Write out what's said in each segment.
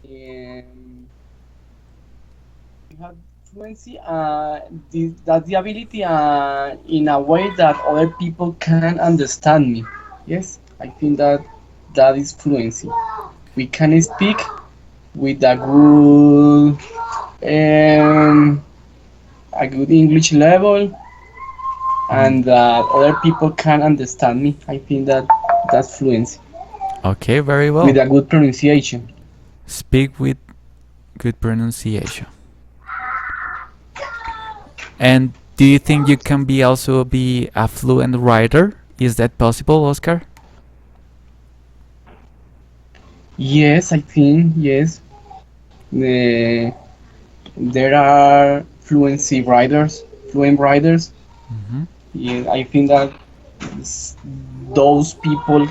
Um, we have fluency, that's the ability in a way that other people can understand me. Yes, I think that that is fluency. We can speak with um, a good English level, Mm. and that other people can understand me. I think that that's fluency Okay, very with well. a good pronunciation. Speak with good pronunciation. And do you think you can be also be a fluent writer? Is that possible, Oscar? Yes, I think yes. The, there are fluent writers. Hmm. Yeah, I think that s- those people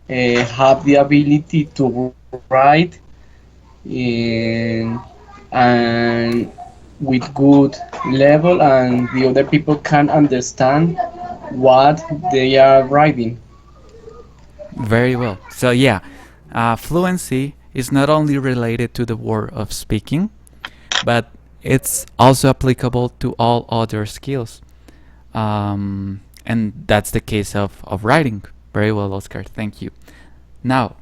have the ability to write in, and with good level, and the other people can understand what they are writing. Very well. So yeah, fluency is not only related to the word of speaking, but it's also applicable to all other skills. And that's the case of writing. Very well, Oscar. Thank you. Now,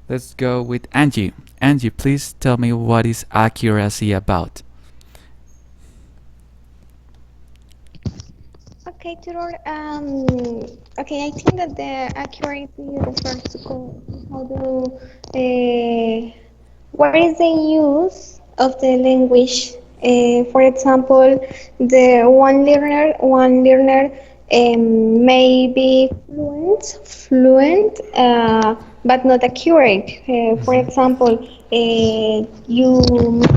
let's go with Angie. Angie, please tell me what is accuracy about. Okay, Tudor. Okay, I think that the accuracy refers to how to what is the use of the language. For example, the one learner may be fluent, but not accurate. For Mhm. example, you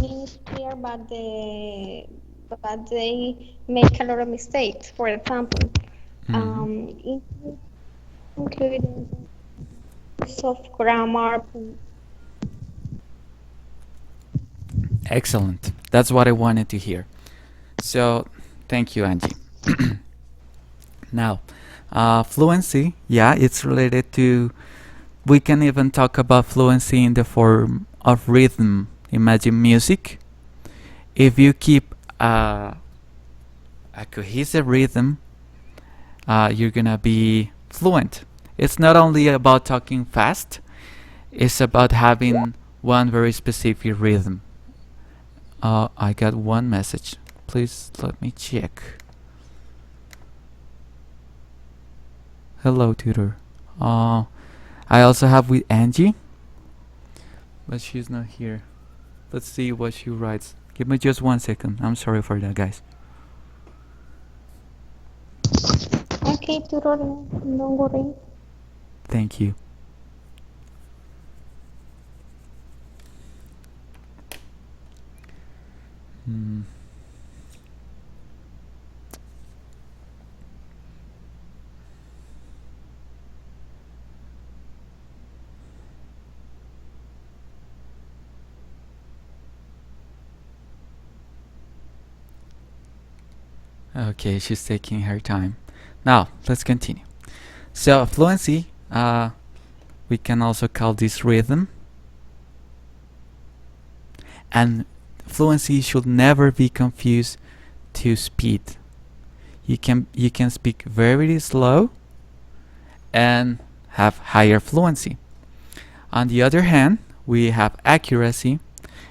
mean it clear, but they make a lot of mistakes. For example, Mhm. including use of grammar. Excellent. That's what I wanted to hear. So, thank you, Angie. Now, fluency, yeah, it's related to. We can even talk about fluency in the form of rhythm. Imagine music. If you keep a cohesive rhythm, you're gonna be fluent. It's not only about talking fast, it's about having one very specific rhythm. I got one message. Please let me check. Hello, tutor. Uh, I also have with Angie, but she's not here. Let's see what she writes. Give me just 1 second. I'm sorry for that, guys. Okay, Tudor, don't worry. Thank you. Hmm. Okay, she's taking her time. Now, let's continue. So, fluency, we can also call this rhythm. And fluency should never be confused to speed. You can speak very slow and have higher fluency. On the other hand, we have accuracy,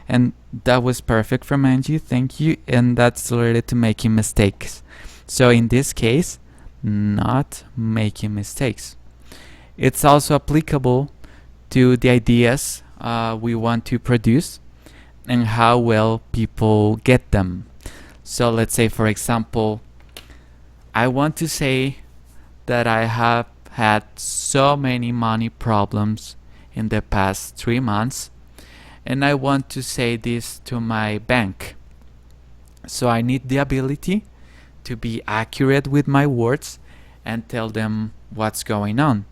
and that was perfect from Angie. Thank you. And that's related to making mistakes. So in this case, not making mistakes. It's also applicable to the ideas we want to produce and how well people get them. So let's say, for example, I want to say that I have had so many money problems in the past 3 months, and I want to say this to my bank. So I need the ability to be accurate with my words and tell them what's going on.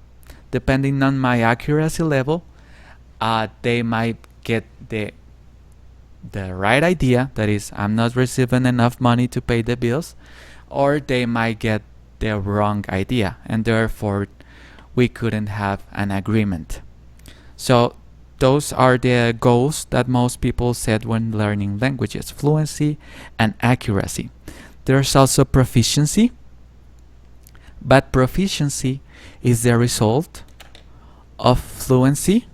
Depending on my accuracy level, they might get the right idea, that is, I'm not receiving enough money to pay the bills, or they might get the wrong idea, and therefore we couldn't have an agreement. So those are the goals that most people set when learning languages: fluency and accuracy. There's also proficiency, but proficiency is the result of fluency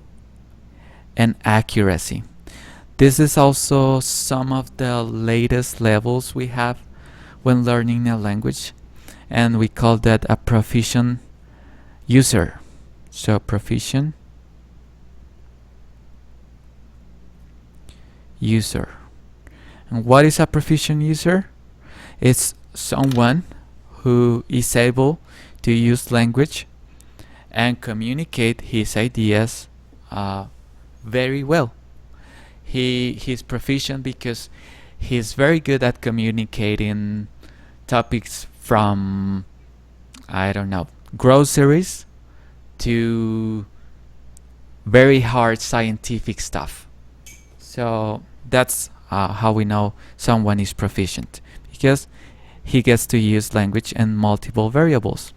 and accuracy. This is also some of the latest levels we have when learning a language, and we call that a proficient user. So proficient user. And what is a proficient user? It's someone who is able to use language and communicate his ideas very well. He's proficient because he's very good at communicating topics from, I don't know, groceries to very hard scientific stuff. So that's how we know someone is proficient, because he gets to use language and multiple variables.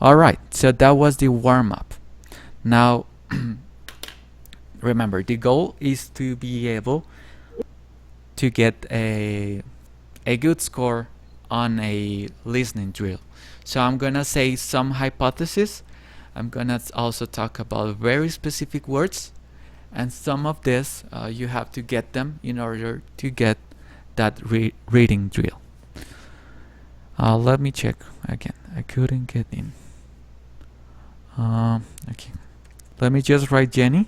Alright, so that was the warm-up. Now remember, the goal is to be able to get a good score on a listening drill. So I'm gonna say some hypotheses. I'm gonna also talk about very specific words, and some of this you have to get them in order to get that reading drill. Let me check again. I couldn't get in. Okay, let me just write Jenny.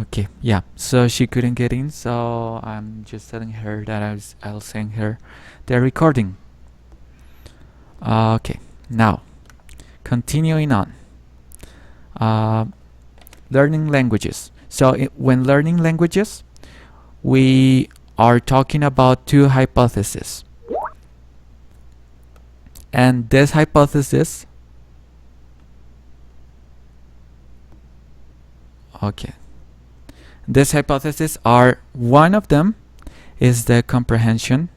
Okay, yeah, so she couldn't get in, so I'm just telling her that I'll send her the recording. Okay, now continuing on. Learning languages. So when learning languages, we are talking about two hypotheses, and this hypothesis, okay, this hypothesis are, one of them is the comprehension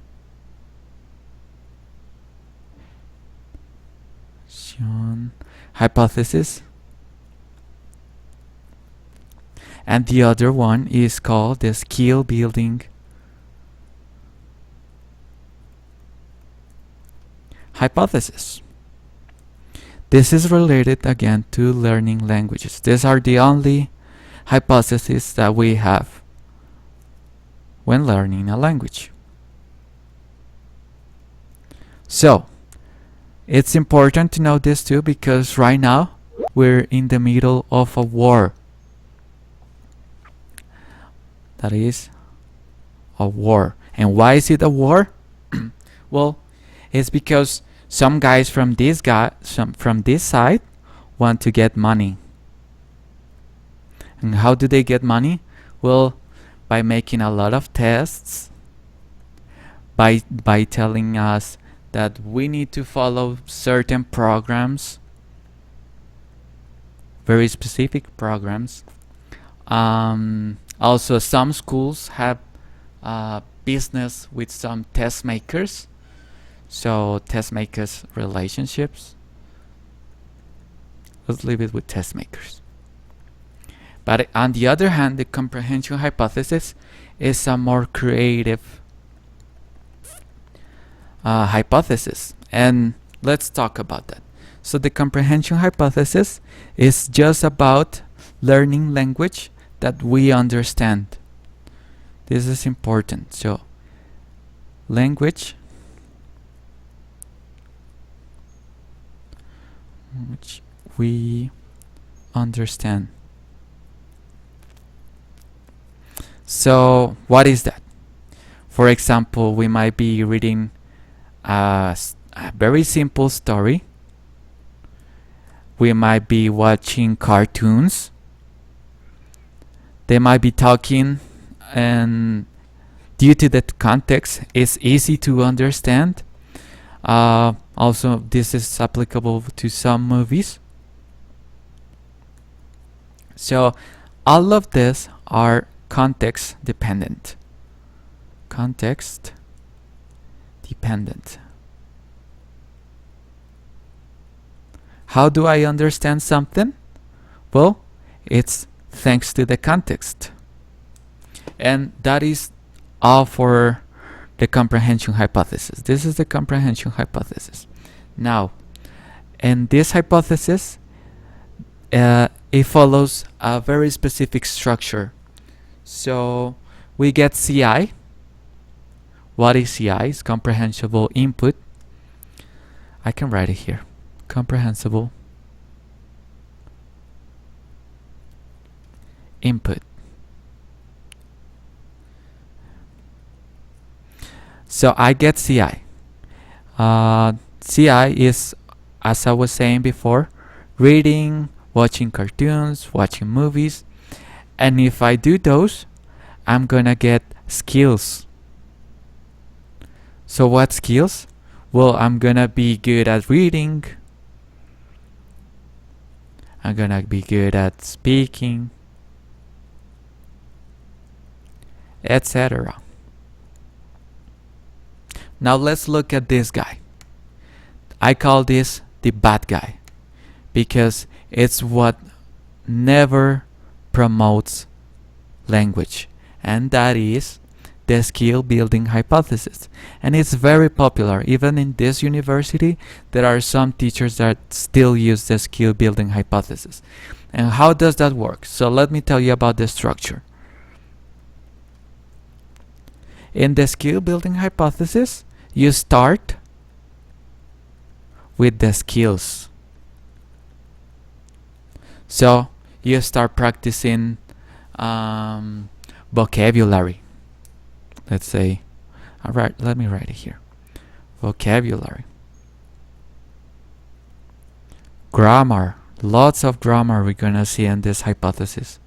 hypothesis, and the other one is called the skill building hypothesis. This is related again to learning languages. These are the only hypotheses that we have when learning a language. So it's important to know this too, because right now we're in the middle of a war. That is a war. And why is it a war? Well, it's because some guys from this side want to get money. And how do they get money? Well, by making a lot of tests, by telling us that we need to follow certain programs, very specific programs. Also, some schools have business with some test makers, so test makers relationships. Let's leave it with test makers. But on the other hand, the comprehension hypothesis is a more creative hypothesis, and let's talk about that. So the comprehension hypothesis is just about learning language that we understand. This is important. So language which we understand. So what is that? For example, we might be reading a very simple story we might be watching cartoons. They might be talking, and due to that context, it's easy to understand. Also, this is applicable to some movies. So all of this are context dependent. Context dependent. How do I understand something? Well, it's thanks to the context. And that is all for the comprehension hypothesis. This is the comprehension hypothesis. Now, in this hypothesis, it follows a very specific structure. So we get CI. What is CI? It's comprehensible input. I can write it here. Comprehensible input. So I get CI. CI is, as I was saying before, reading, watching cartoons, watching movies. And if I do those, I'm gonna get skills. So what skills? Well, I'm gonna be good at reading. I'm gonna be good at speaking, etc. Now let's look at this guy. I call this the bad guy because it's what never promotes language, and that is the skill building hypothesis. And it's very popular. Even in this university, there are some teachers that still use the skill building hypothesis. And how does that work? So let me tell you about the structure. In the skill building hypothesis, you start with the skills. So you start practicing vocabulary. Let's say, alright, let me write it here. Vocabulary. Grammar. Lots of grammar we're gonna see in this hypothesis.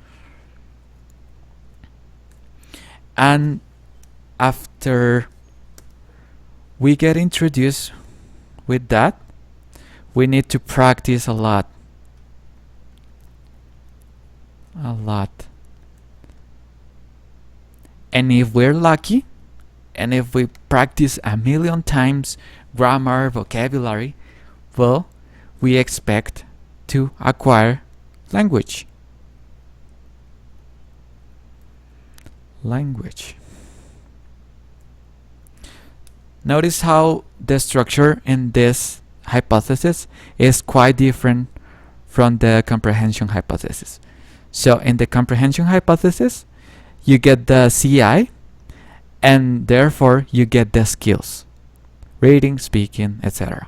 And after we get introduced with that, we need to practice a lot. A lot. And if we're lucky, and if we practice a million times grammar, vocabulary, well, we expect to acquire language. Language. Notice how the structure in this hypothesis is quite different from the comprehension hypothesis. So in the comprehension hypothesis, you get the CI, and therefore you get the skills, reading, speaking, etc.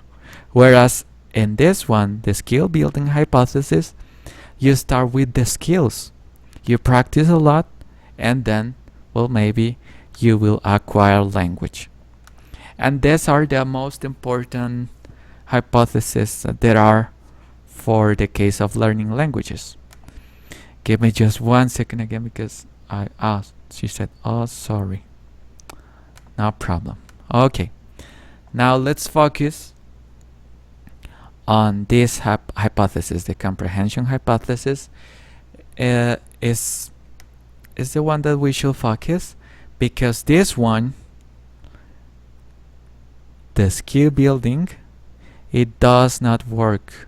Whereas in this one, the skill building hypothesis, you start with the skills. You practice a lot, and then, well, maybe you will acquire language. And these are the most important hypotheses that there are for the case of learning languages. Give me just 1 second again, because I asked. She said, oh, sorry. No problem. Okay. Now let's focus on this hypothesis. The comprehension hypothesis is the one that we should focus, because this one, the skill building, it does not work.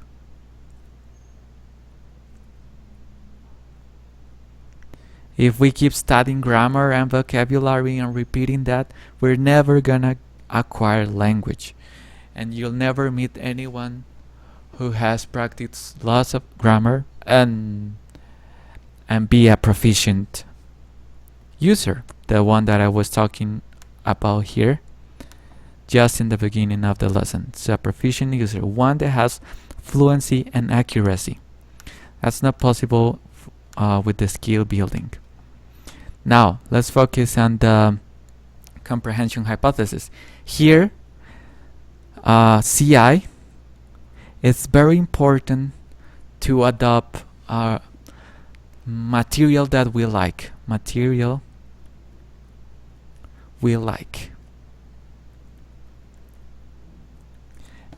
If we keep studying grammar and vocabulary and repeating that, we're never gonna acquire language. And you'll never meet anyone who has practiced lots of grammar and be a proficient user. The one that I was talking about here just in the beginning of the lesson. So a proficient user, one that has fluency and accuracy. That's not possible with the skill building. Now, let's focus on the comprehension hypothesis. Here, CI, it's very important to adopt material that we like. Material we like.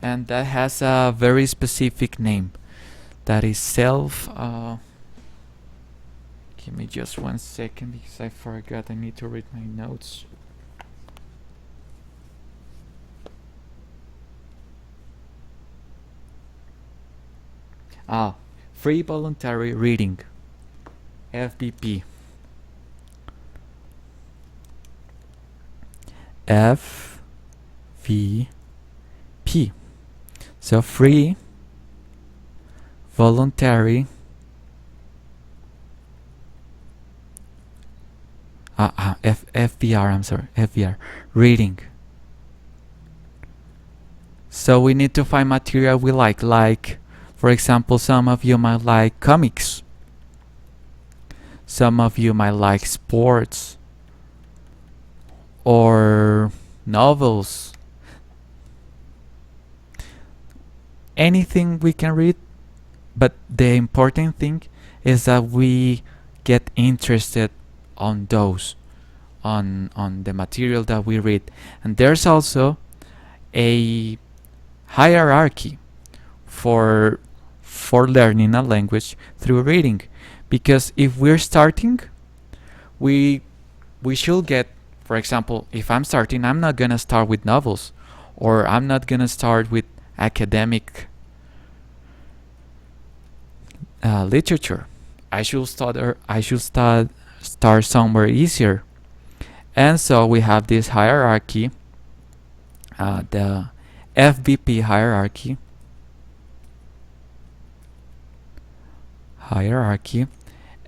And that has a very specific name. That is self. Give me just 1 second because I forgot. I need to read my notes. Free voluntary reading. FVP. FVP. So free voluntary FVR, I'm sorry, FVR reading. So we need to find material we like for example, some of you might like comics, some of you might like sports or novels, anything we can read. But the important thing is that we get interested on those, on the material that we read. And there's also a hierarchy for learning a language through reading, because if we're starting, we should get, for example, if I'm starting, I'm not gonna start with novels, or I'm not gonna start with academic literature. I should start somewhere easier. And so we have this hierarchy, the FVP hierarchy,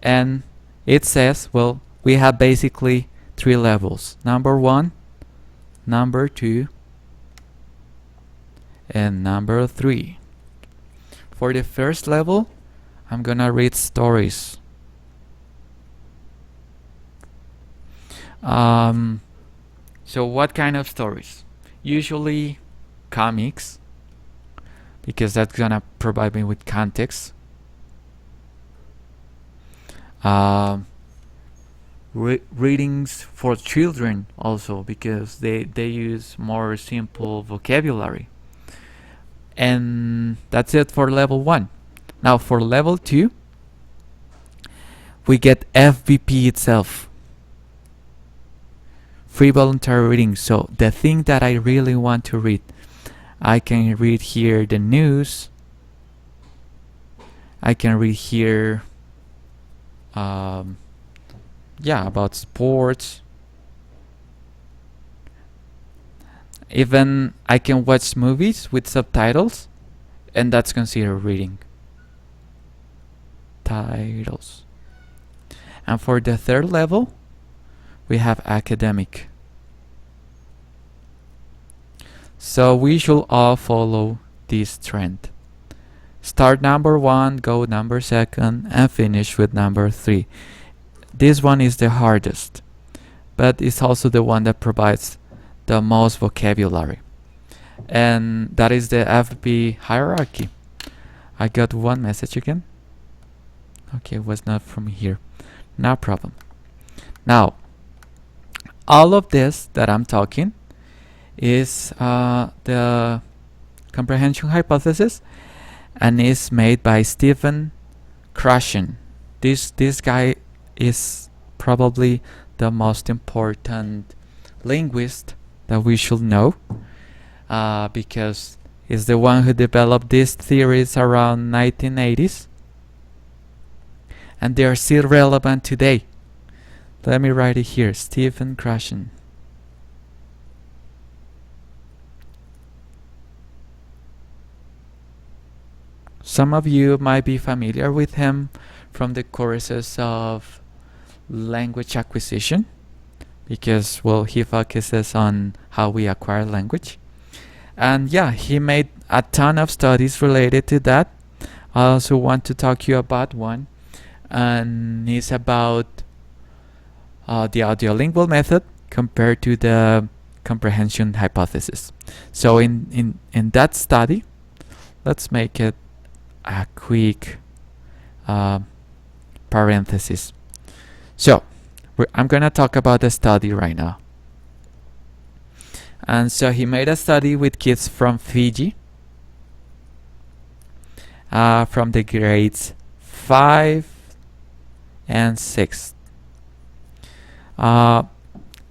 and it says, well, we have basically 3 levels: number 1, number 2, and number 3. For the first level, I'm gonna read stories. So what kind of stories? Usually comics, because that's gonna provide me with context. Readings for children also, because they use more simple vocabulary. And that's it for level 1. Now for level 2, we get FVP itself, free voluntary reading. So the thing that I really want to read, I can read here the news, I can read here about sports, even I can watch movies with subtitles, and that's considered reading. Titles. And for the third level, we have academic. So we should all follow this trend. Start number 1, go number 2, and finish with number 3. This one is the hardest, but it's also the one that provides the most vocabulary. And that is the FVP hierarchy. I got one message again. Okay, it was not from here. No problem. Now, all of this that I'm talking is the comprehension hypothesis, and is made by Stephen Krashen. This guy is probably the most important linguist that we should know, because he's the one who developed these theories around 1980s, and they are still relevant today. Let me write it here, Stephen Krashen. Some of you might be familiar with him from the courses of language acquisition, because, well, he focuses on how we acquire language. And yeah, he made a ton of studies related to that. I also want to talk to you about one, and it's about the audiolingual method compared to the comprehension hypothesis. So in that study, let's make it a quick parentheses. So I'm gonna talk about the study right now. And so he made a study with kids from Fiji, from the grades 5 and 6.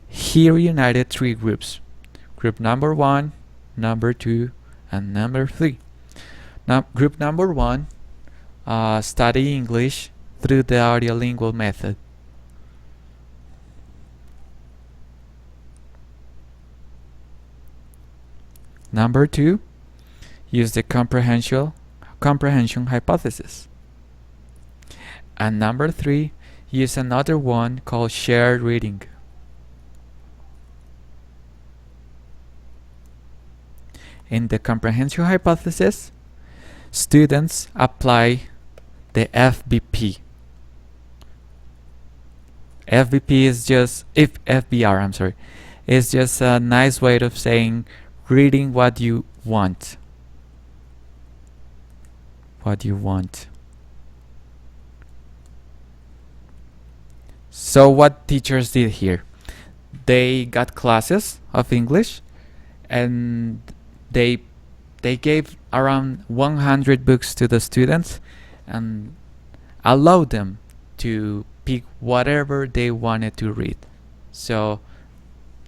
He reunited 3 groups: group number 1, number 2, and number 3. Now, group number 1 study English through the audiolingual method. Number 2 use the comprehension hypothesis. And number 3 use another one called shared reading. In the comprehension hypothesis, students apply the FBP. FBP is just, if FBR, I'm sorry, is just a nice way of saying reading what you want. What you want. So what teachers did here? They got classes of English and they gave around 100 books to the students and allowed them to pick whatever they wanted to read. So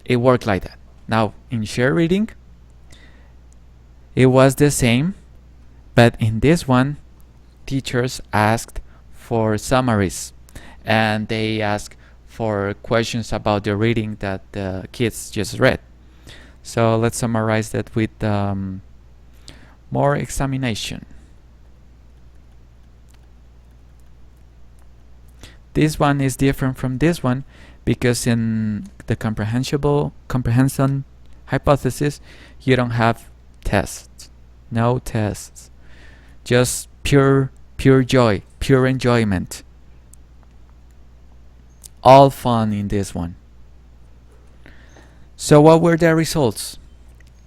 it worked like that. Now in shared reading, it was the same, but in this one, teachers asked for summaries and they asked for questions about the reading that the kids just read. So let's summarize that with more examination. This one is different from this one because in the comprehension hypothesis, you don't have tests, no tests, just pure joy, pure enjoyment. All fun in this one. So what were the results?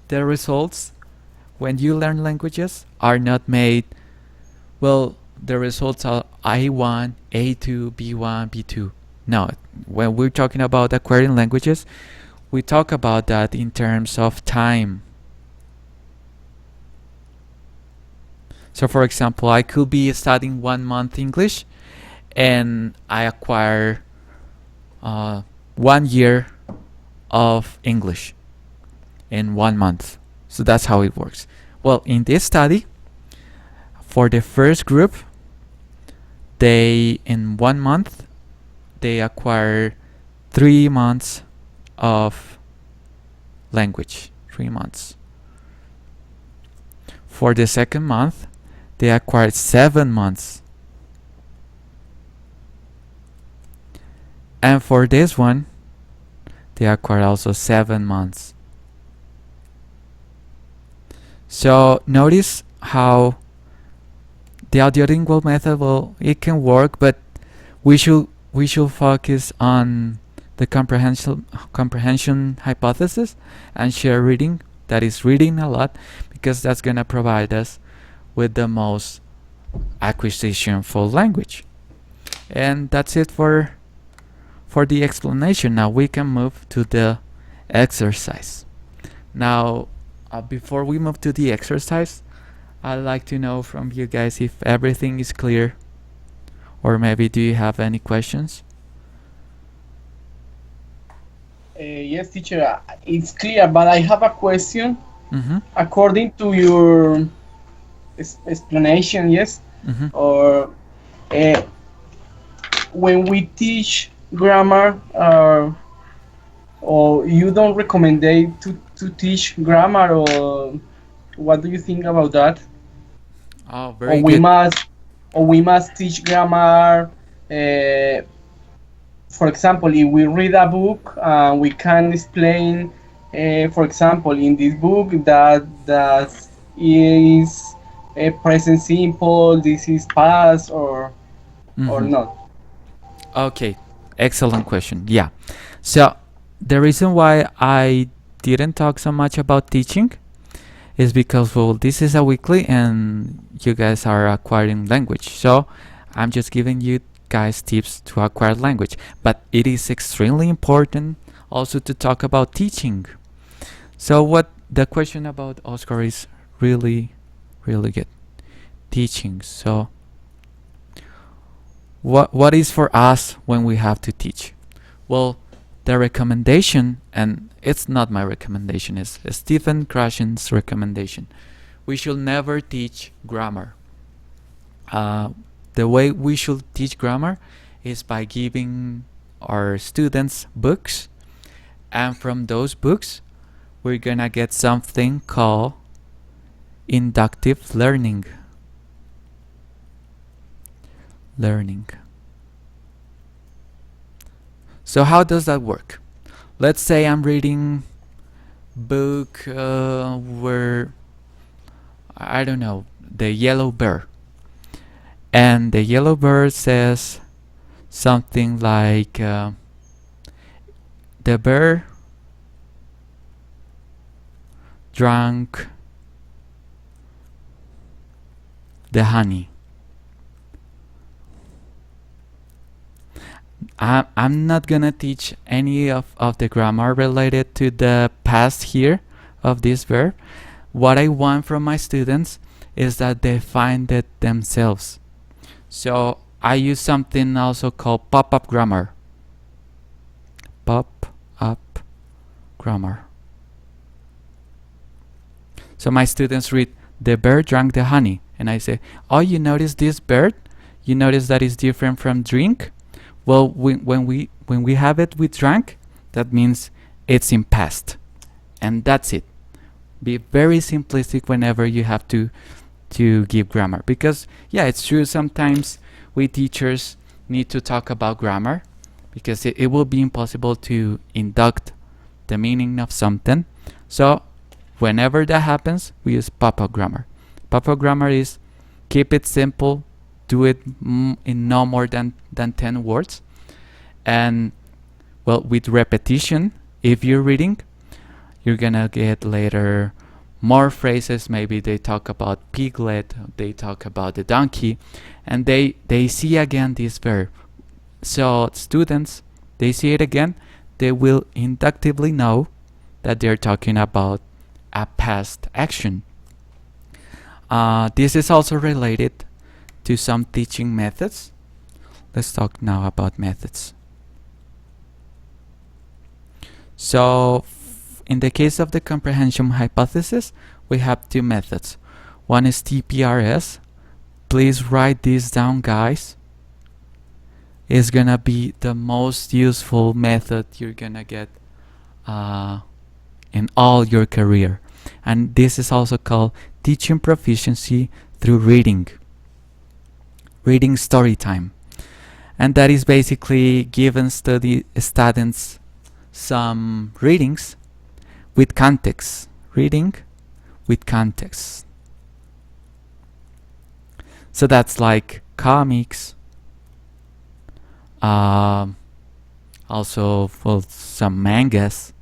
The results when you learn languages are not made, well, the results are A1, A2, B1, B2. No, when we're talking about acquiring languages, we talk about that in terms of time. So for example, I could be studying 1 month English and I acquire 1 year of English in 1 month. So that's how it works. Well, in this study, for the first group, they in 1 month they acquire 3 months of language. 3 months. For the second month, they acquired 7 months. And for this one, they acquired also 7 months. So notice how the audiolingual method, well, it can work, but we should focus on the comprehension hypothesis and share reading, that is reading a lot, because that's gonna provide us with the most acquisition for language. And that's it for the explanation. Now we can move to the exercise. Now before we move to the exercise, I'd like to know from you guys if everything is clear, or maybe do you have any questions? Yes, teacher, it's clear, but I have a question. Mm-hmm. According to your explanation, yes, Mm-hmm. or when we teach grammar, or you don't recommend to teach grammar, or what do you think about that? Oh, very Or good. we must teach grammar. For example, if we read a book, we can explain. For example, in this book that is a present simple. This is past, or Mhm. not. Okay, excellent question. Yeah. So the reason why I didn't talk so much about teaching is because, well, this is a weekly and you guys are acquiring language. So I'm just giving you guys tips to acquire language, but it is extremely important also to talk about teaching. So what the question about Oscar is really good. Teaching. So what is for us when we have to teach? Well, the recommendation, and it's not my recommendation, it's Stephen Krashen's recommendation. We should never teach grammar. The way we should teach grammar is by giving our students books, and from those books we're gonna get something called inductive learning. So how does that work? Let's say I'm reading book where, I don't know, The Yellow Bear, and the yellow bird says something like the bear drank the honey. I'm not gonna teach any of the grammar related to the past here of this verb. What I want from my students is that they find it themselves. So I use something also called pop-up grammar. Pop-up grammar. So my students read, the bird drank the honey, and I say, oh, you notice this bird? You notice that it's different from drink? Well, when we have it with drank, that means it's in past, and that's it. Be very simplistic whenever you have to give grammar, because yeah, it's true, sometimes we teachers need to talk about grammar because it will be impossible to induct the meaning of something. So whenever that happens, we use pop-up grammar. Pop-up grammar is keep it simple, do it in no more than 10 words, and well, with repetition, if you're reading, you're gonna get later more phrases. Maybe they talk about piglet, they talk about the donkey, and they see again this verb. So students, they see it again, they will inductively know that they're talking about a past action. This is also related to some teaching methods. Let's talk now about methods. So in the case of the comprehension hypothesis, we have two methods. One is TPRS. Please write this down, guys. It's gonna be the most useful method you're gonna get in all your career. And this is also called teaching proficiency through reading. Reading story time. And that is basically giving students some readings with context. Reading with context. So that's like comics, also well, some mangas.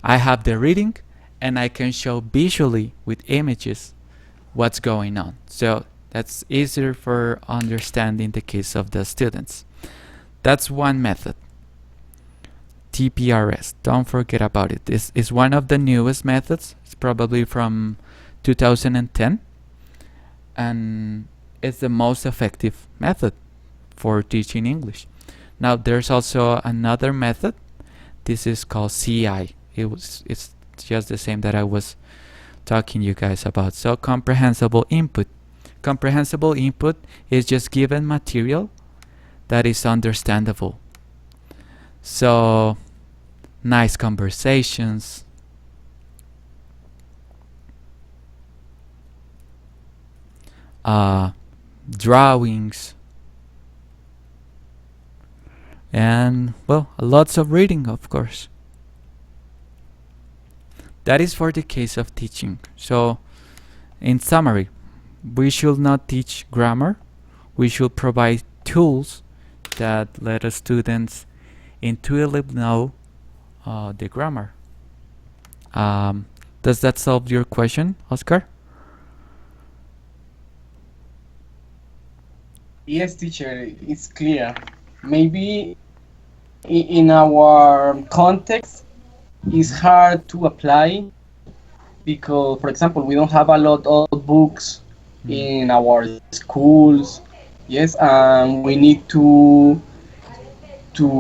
I have the reading and I can show visually with images what's going on. So that's easier for understanding the case of the students. That's one method. TPRS, don't forget about it. This is one of the newest methods. It's probably from 2010, and it's the most effective method for teaching English. Now there's also another method. This is called CI. It's just the same that I was talking you guys about. So comprehensible input. Comprehensible input is just given material that is understandable. So nice conversations, drawings, and well, lots of reading, of course. That is for the case of teaching. So in summary, we should not teach grammar. We should provide tools that let us students intuitively know the grammar. Does that solve your question, Oscar? Yes, teacher, it's clear. Maybe in our context, it's hard to apply because, for example, we don't have a lot of books Mm. in our schools. Yes, and we need to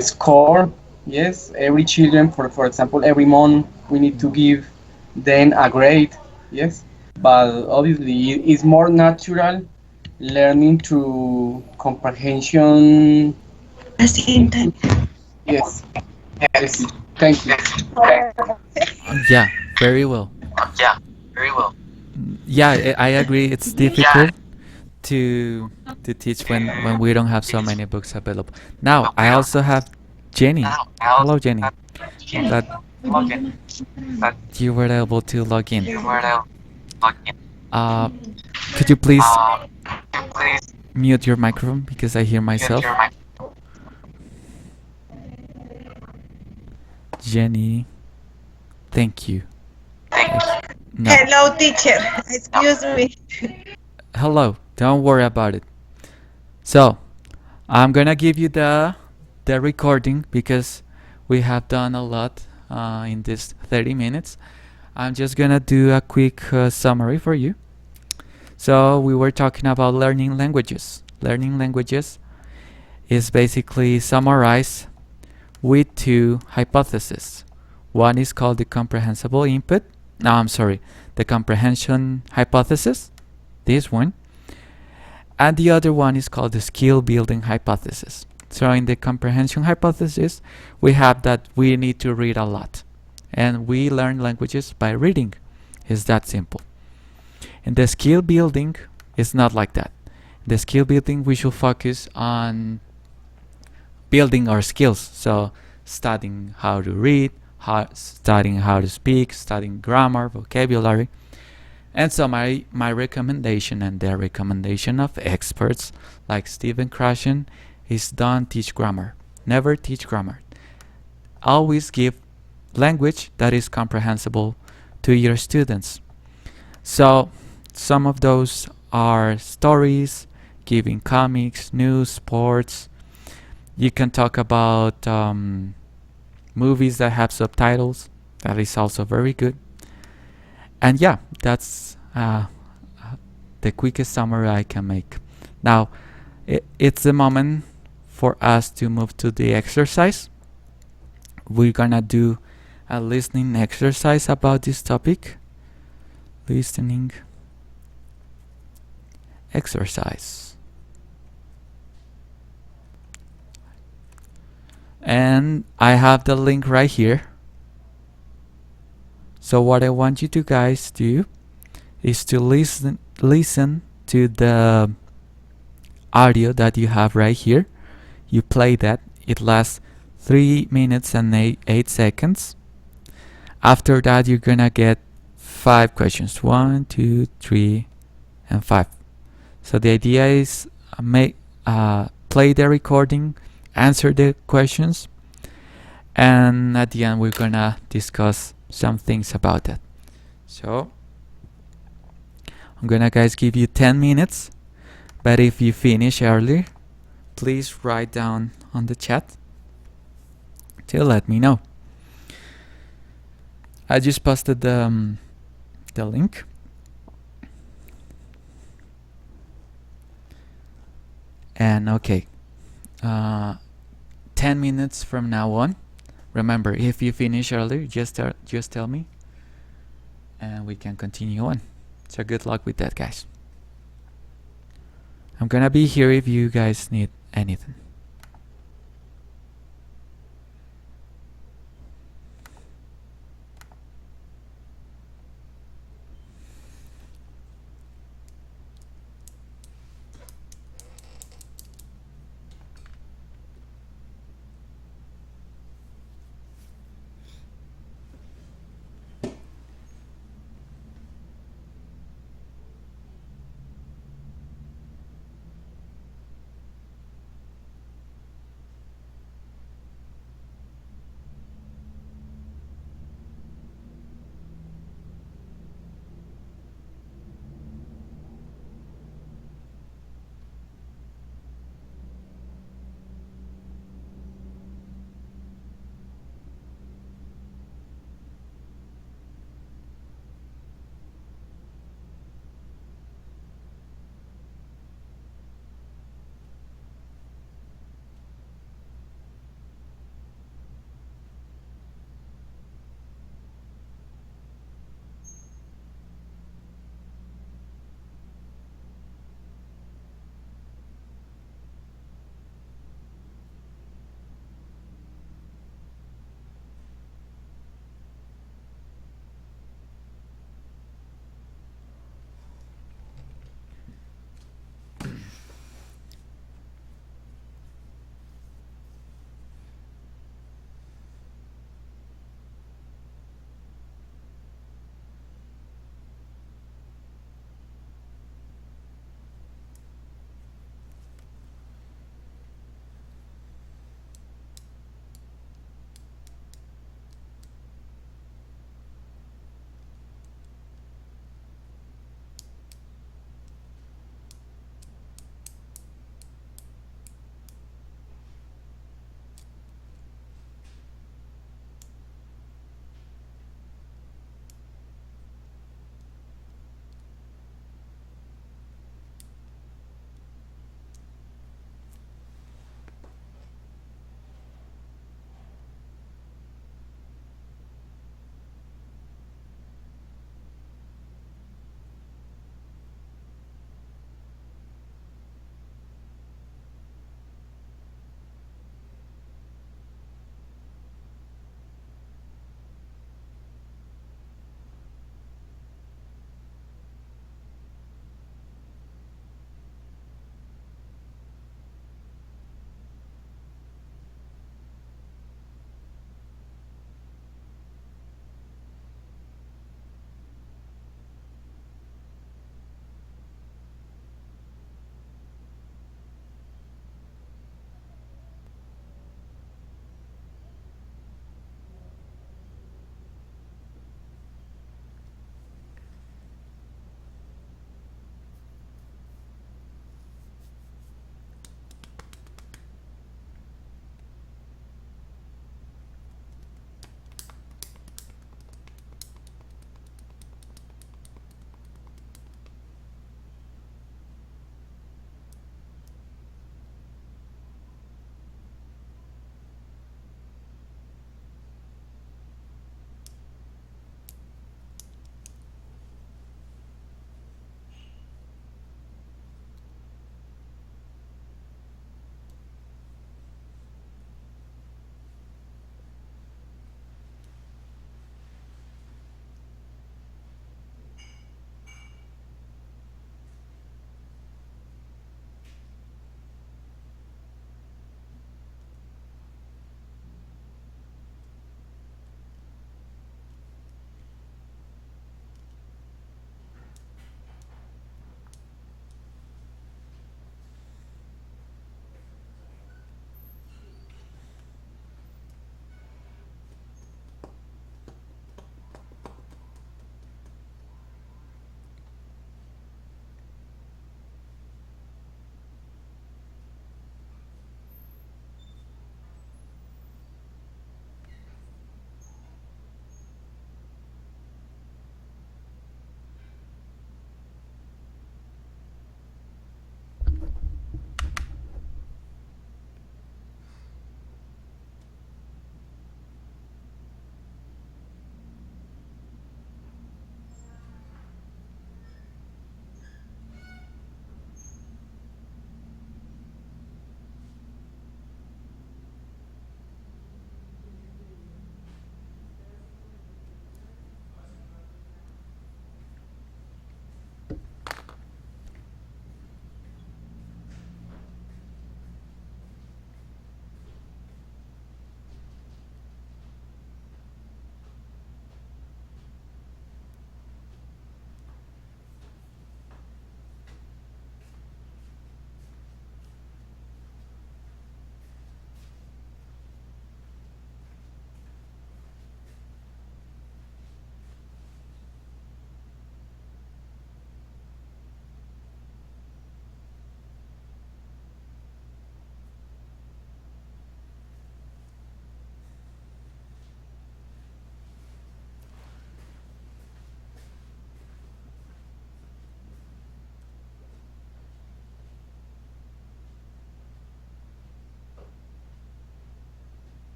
score. Yes, every children, for example, every month we need to give them a grade. Yes, but obviously it's more natural learning through comprehension. At the same time. Yes, yes. Thank you. Yeah, very well. Yeah, I agree. It's difficult to teach when we don't have so many books available. Now, I also have Jenny. Hello, Jenny. That you were able to log in. Uh, could you please mute your microphone because I hear myself? Jenny, thank you. No. Hello, teacher. Excuse me. Hello. Don't worry about it. So, I'm gonna give you the recording because we have done a lot in this 30 minutes. I'm just gonna do a quick summary for you. So we were talking about learning languages. Learning languages is basically summarized with two hypotheses. One is called the comprehensible input. No, I'm sorry, the comprehension hypothesis. This one. And the other one is called the skill building hypothesis. So in the comprehension hypothesis, we have that we need to read a lot. And we learn languages by reading. It's that simple. In the skill building, it's not like that. In the skill building, we should focus on building our skills. So studying how to read, studying how to speak, studying grammar, vocabulary. And so my recommendation and the recommendation of experts like Stephen Krashen is don't teach grammar. Never teach grammar. Always give language that is comprehensible to your students. So some of those are stories, giving comics, news, sports. You can talk about movies that have subtitles. That is also very good. And yeah, that's the quickest summary I can make. Now, it's the moment for us to move to the exercise. We're gonna do a listening exercise about this topic. Listening exercise. And I have the link right here. So what I want you to guys do is to listen to the audio that you have right here. You play that. It lasts 3 minutes and 8 seconds. After that, you're gonna get 5 questions. 1, 2, 3, and 5. So the idea is play the recording, answer the questions, and at the end we're gonna discuss some things about that. So I'm gonna guys give you 10 minutes, but if you finish early, please write down on the chat to let me know. I just posted the link. And okay, 10 minutes from now on. Remember, if you finish early, just tell me, and we can continue on. So good luck with that, guys. I'm gonna be here if you guys need anything.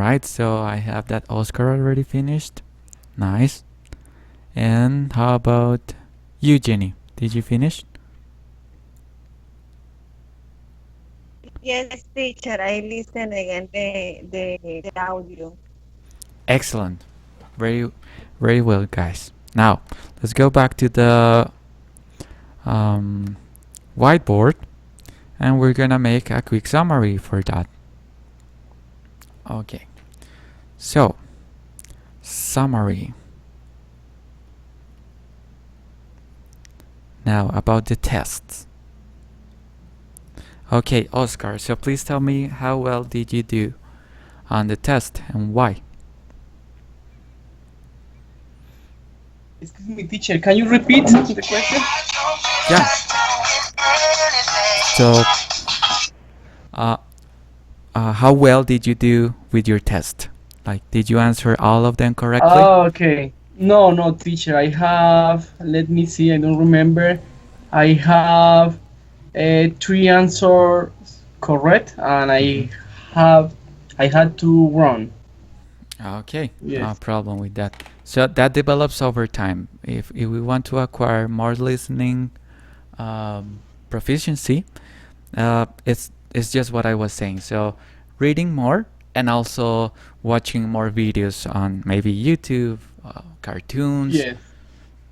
right, so I have that Oscar already finished. Nice. And how about you, Jenny? Did you finish? Yes, teacher. I listen again the audio. Excellent. Very, very well, guys. Now, let's go back to the um, whiteboard and we're gonna make a quick summary for that. Okay, so summary. Now about the tests. Okay, Oscar, so please tell me how well did you do on the test and why? Excuse me, teacher, can you repeat the question? Yeah. So, how well did you do with your test? Like, did you answer all of them correctly? Oh, okay. No, no, teacher. I have, let me see, I don't remember. I have three answers correct, and I had two wrong. Okay, no Yes. problem with that. So that develops over time. If we want to acquire more listening proficiency, it's just what I was saying. So reading more and also watching more videos on maybe YouTube, cartoons. Yes.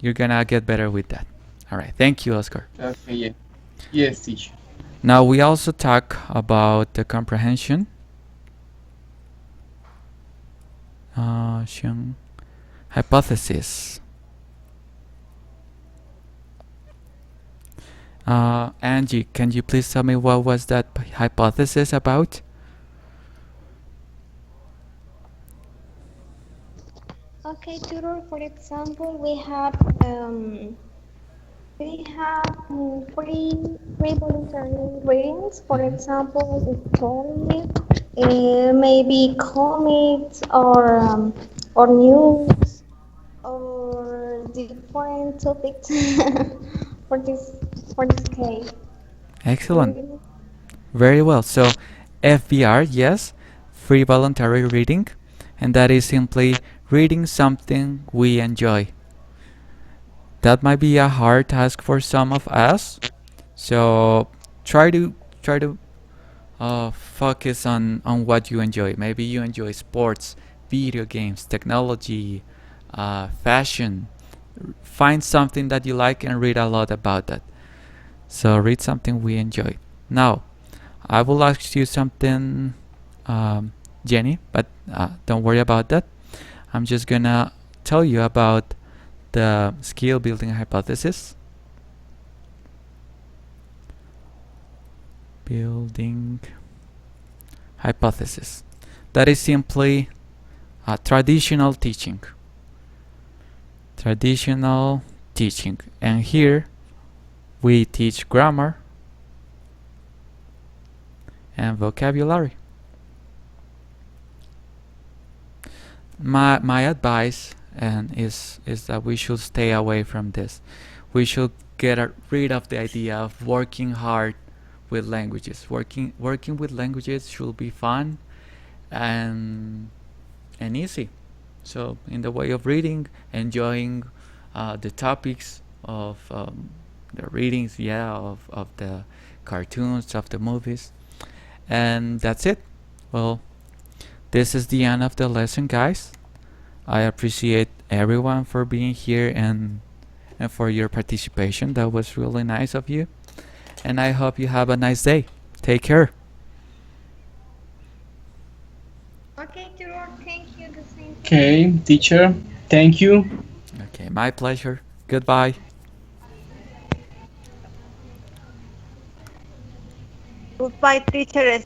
You're gonna get better with that. All right, thank you, Oscar. Okay, yeah. Yes, teacher. Now we also talk about the comprehension. Hypothesis. Angie, can you please tell me what was that hypothesis about? Okay, tutor. For example, we have free voluntary readings. For example, stories, maybe comics or news or different topics for this case. Excellent. Very well. So FVR, yes, free voluntary reading, and that is simply reading something we enjoy. That might be a hard task for some of us, so try to focus on what you enjoy. Maybe you enjoy sports, video games, technology, fashion. Find something that you like and read a lot about that. So read something we enjoy. Now, I will ask you something, Jenny, but don't worry about that. I'm just gonna tell you about the skill building hypothesis. Building hypothesis. That is simply traditional teaching. Traditional teaching. And here we teach grammar and vocabulary. My advice is that we should stay away from this. We should get rid of the idea of working hard with languages. Working with languages should be fun and easy. So in the way of reading, enjoying the topics of the readings, of the cartoons, of the movies, and that's it. Well, this is the end of the lesson, guys. I appreciate everyone for being here and for your participation. That was really nice of you. And I hope you have a nice day. Take care. Okay, tutor. Thank you. The same. Okay, teacher. Thank you. Okay, my pleasure. Goodbye. Goodbye, teacher.